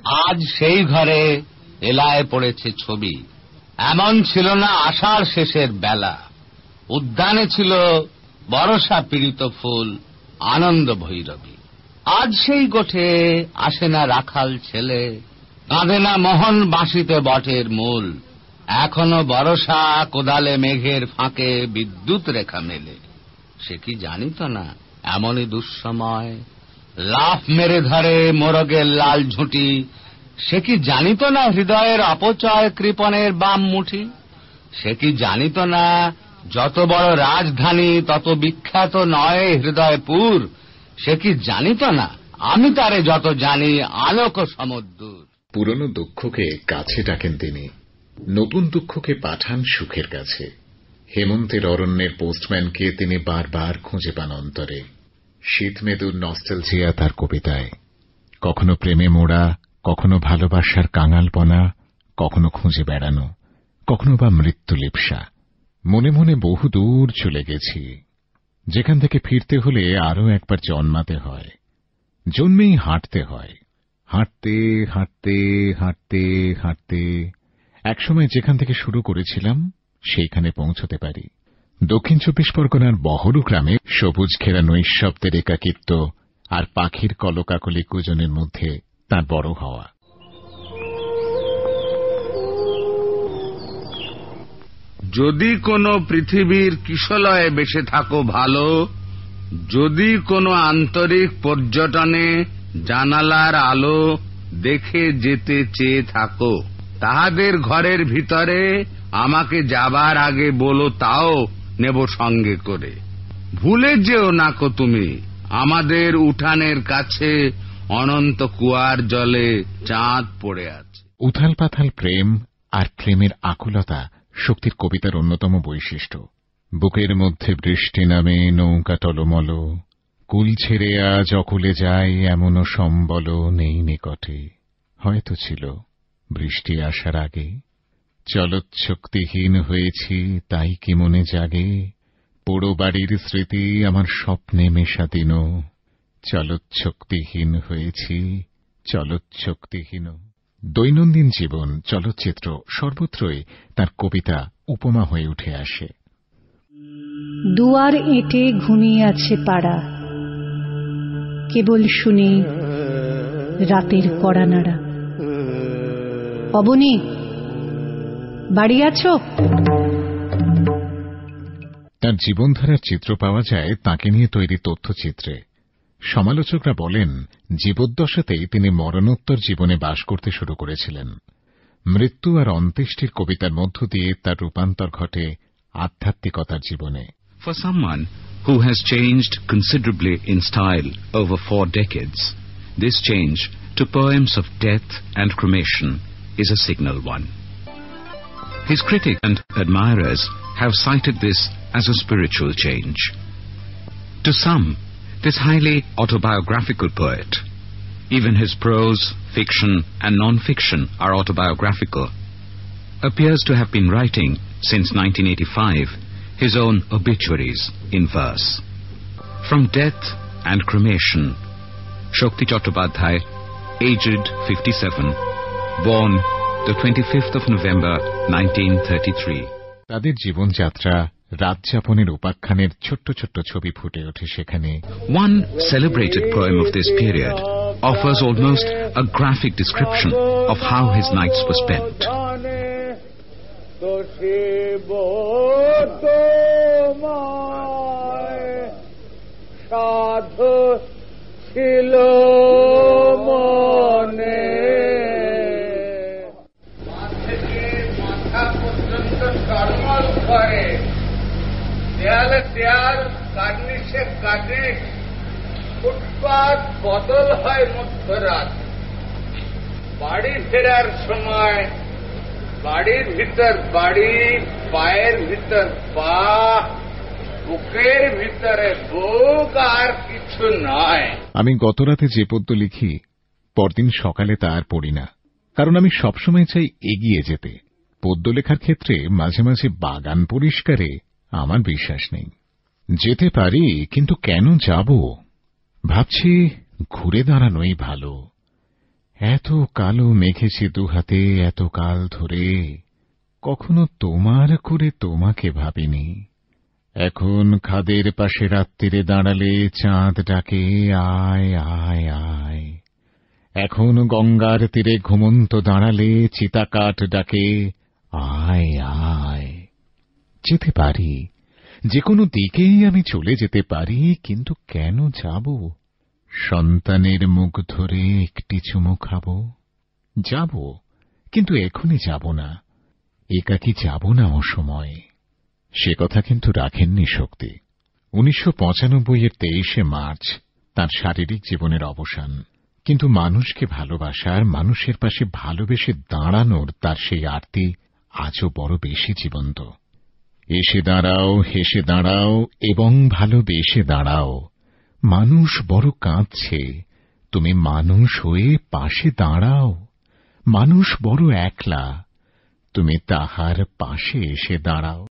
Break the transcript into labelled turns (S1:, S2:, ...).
S1: আজ সেই ঘরে এলায় পড়েছে ছবি। এমন ছিল না আষাঢ় শেষের বেলা, উদ্যানে ছিল বরষা পীড়িত ফুল, আনন্দ ভৈরবী। আজ সেই গোঠে আসে না রাখাল ছেলে, কাঁদে না মোহন বাঁশিতে বটের মূল। এখনো বরষা কোদালে মেঘের ফাঁকে বিদ্যুৎ রেখা মেলে। সে কি জানিত না এমনই দুঃসময় লাফ মেরে ধরে মোরগের লাল ঝুঁটি? সে কি জানিত না হৃদয়ের অপচয় কৃপণের বাম মুঠি? সে কি জানিত না যত বড় রাজধানী তত বিখ্যাত নয় হৃদয়পুর? সে কি জানিত না আমি তারে যত জানি আলোক সমুদ্র।
S2: পুরনো দুঃখকে কাছে ডাকেন তিনি, নতুন দুঃখকে পাঠান সুখের কাছে। হেমন্তের অরণ্যের পোস্টম্যানকে তিনি বারবার খুঁজে পান অন্তরে। শীতমেদুর নস্টালজিয়া তার কবিতায়, কখনো প্রেমে মোড়া, কখনো ভালোবাসার কাঙালপনা, কখনো খুঁজে বেড়ানো, কখনো বা মৃত্যু লিপ্সা। মনে মনে বহু দূর চলে গেছি, যেখান থেকে ফিরতে হলে আরো একবার জন্মাতে হয়। জন্মেই হাঁটতে হয়, হাঁটতে হাঁটতে হাঁটতে হাঁটতে একসময় যেখান থেকে শুরু করেছিলাম সেইখানে পৌঁছতে পারি। দক্ষিণ ২৪ পরগনার বহরু গ্রামে সবুজ ঘেরা নৈঃশব্দের একাকিত্ব আর পাখির কলকাকলি কুজনের মধ্যে তার বড় হওয়া।
S1: যদি কোনো পৃথিবীর কিশলয়ে বেসে থাকো ভালো, যদি কোনো আন্তরিক পর্যটনে জানালার আলো দেখে যেতে চেয়ে থাকো, তাহাদের ঘরের ভিতরে আমাকে যাবার আগে বলো, তাও নেব সঙ্গে করে। ভুলে যেও নাকো তুমি আমাদের উঠানের কাছে অনন্ত কুয়ার জলে চাঁদ পড়ে আছে।
S2: উথাল পাথাল প্রেম আর প্রেমের আকুলতা শক্তির কবিতার অন্যতম বৈশিষ্ট্য। বুকের মধ্যে বৃষ্টি নামে নৌকা টলমল, কুল ছেড়ে আজ অকুলে যায় এমনও সম্বল নেই নিকটে। হয়তো ছিল বৃষ্টি আসার আগে, চলৎশক্তিহীন হয়েছি তাই কি মনে জাগে। পোড়ো বাড়ির স্মৃতি আমার স্বপ্নে মেশা দিন, চলৎশক্তিহীন হয়েছি চলৎশক্তিহীন। দৈনন্দিন জীবন, চলচ্চিত্র সর্বত্রই তার কবিতা উপমা হয়ে উঠে আসে।
S3: দুয়ার এঁটে ঘুমিয়ে আছে পাড়া, কেবল শুনি রাতের কড়া নাড়া। অবনী, বাড়ি আছো?
S2: তার জীবনধারার চিত্র পাওয়া যায় তাকে নিয়ে তৈরি তথ্যচিত্রে। সমালোচকরা বলেন, জীবদ্দশাতেই তিনি মরণোত্তর জীবনে বাস করতে শুরু করেছিলেন। মৃত্যু আর অন্ত্যেষ্টির কবিতার মধ্য দিয়ে তার রূপান্তর ঘটে আধ্যাত্মিকতার জীবনে।
S4: For someone who has changed considerably in style over 4 decades, this change to poems of death and cremation is a signal one. His critics and admirers have cited this as a spiritual change. To some, this highly autobiographical poet, even his prose, fiction and non-fiction are autobiographical, appears to have been writing since 1985 his own obituaries in verse. From death and cremation, Shakti Chattopadhyay, aged 57, born the 25th of November 1933.
S2: তাদের জীবনযাত্রা, রাতযাপনের উপাখ্যানের ছোট্ট ছোট্ট ছবি ফুটে ওঠে সেখানে।
S4: One celebrated poem of this period offers almost a graphic description of how his nights were spent.
S1: দেয়ালে দেয়াল, কার্নিশে কার্নিশ, ফুটপাত বদল হয় মধ্যরাত। বাড়ি ফেরার সময় বাড়ির ভিতর বাড়ি, পায়ের ভিতর পা, বুকের ভিতরে বুক, আর কিছু নয়।
S2: আমি গতরাতে যে পদ্য লিখি পরদিন সকালে তা আর পড়ি না, কারণ আমি সবসময় চাই এগিয়ে যেতে। পদ্য লেখার ক্ষেত্রে মাঝে মাঝে বাগান পরিষ্কারে আমার বিশ্বাস নেই। যেতে পারি, কিন্তু কেন যাব? ভাবছি ঘুরে দাঁড়ানোই ভালো। এত কালো মেখেছি দুহাতে এত কাল ধরে, কখনো তোমার করে তোমাকে ভাবিনি। এখন খাদের পাশে রাত্রিরে দাঁড়ালে চাঁদ ডাকে আয় আয় আয়। এখন গঙ্গার তীরে ঘুমন্ত দাঁড়ালে চিতাকাঠ ডাকে আয় আয়। যেতে পারি, যে কোনো দিকেই আমি চলে যেতে পারি, কিন্তু কেন যাব? সন্তানের মুখ ধরে একটি চুমু খাব, যাব, কিন্তু এখনই যাব না, একাকী যাব না অসময়ে। সে কথা কিন্তু রাখেননি শক্তি। 1995-এর 23শে মার্চ তাঁর শারীরিক জীবনের অবসান, কিন্তু মানুষকে ভালোবাসার, মানুষের পাশে ভালোবেসে দাঁড়ানোর তার সেই আরতি আজও বড় বেশি জীবন্ত। এসে দাঁড়াও, হেসে দাঁড়াও এবং ভালোবেসে দাঁড়াও। মানুষ বড় কাঁদছে, তুমি মানুষ হয়ে পাশে দাঁড়াও। মানুষ বড় একলা, তুমি তাহার পাশে এসে দাঁড়াও।